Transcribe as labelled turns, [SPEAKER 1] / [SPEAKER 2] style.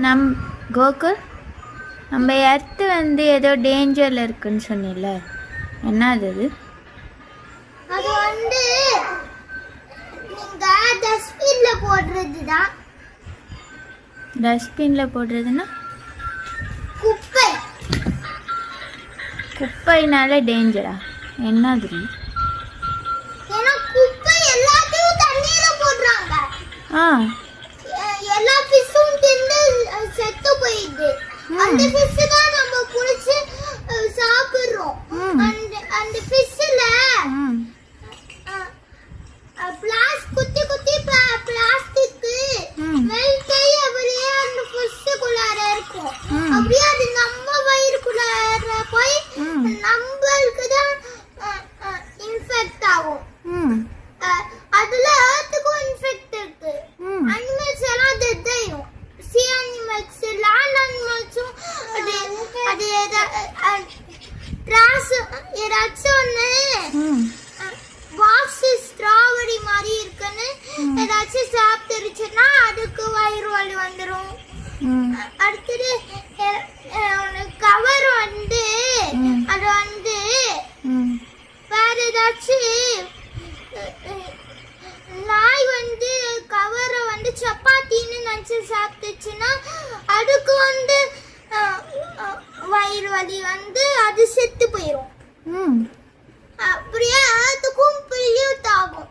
[SPEAKER 1] நம் கோகுல், நம்ம எர்த்து வந்து ஏதோ டேஞ்சரில் இருக்குன்னு சொன்னில, என்ன அது?
[SPEAKER 2] அது வந்து நீங்க டஸ்ட்பின்ல போடுறது தான்.
[SPEAKER 1] டஸ்ட்பின்ல போடுறதுன்னா
[SPEAKER 2] குப்பை.
[SPEAKER 1] குப்பைனால டேஞ்சரா? என்னது?
[SPEAKER 2] ஏன்னா குப்பை எல்லாத்தையும் தண்ணியில போடுறாங்க. எல்லா ஃபிஷ்ஷும் தின்னு செத்து போயிடுது. அந்த ஃபிஷ் தான் நம்ம புடிச்சு சாப்பிடுறோம். அந்த ஃபிஷ்ல குத்தி குத்தி பிளாஸ்டிக் மெல்ட் ஆகி அப்படியே அந்த ஃபிஷ்க்குள்ளார இருக்கும். அப்படியே அது நம்ம வயிறுக்குள்ளார போய் நம்மளுக்கு தான் இன்ஃபெக்ட் ஆகும். அதுல அதுக்கும் இன்ஃபெக்ட் இருக்கு. அனிமல்ஸ் எல்லாம் டெத் ஆயிடும். சி அனிமல்ஸ், லேண்ட் அனிமல்ஸும் அது ஏதாச்சும் ஒன்று பாக்ஸ் ஸ்ட்ராபெரி மாதிரி இருக்குன்னு ஏதாச்சும் சாப்பிட்டுருச்சுன்னா அதுக்கு வயிறு வலி வந்துடும். அடுத்தது கவர் வந்து அது வந்து வேற ஏதாச்சும் நாய் வந்து கவரை வந்து சப்பாத்தின்னு நினச்சி சாப்பிட்டுச்சுன்னா அதுக்கு வந்து வயிறு வலி வந்து அது செத்து போயிடும். அப்படியே அதுக்கும் பிரியூட் ஆகும்.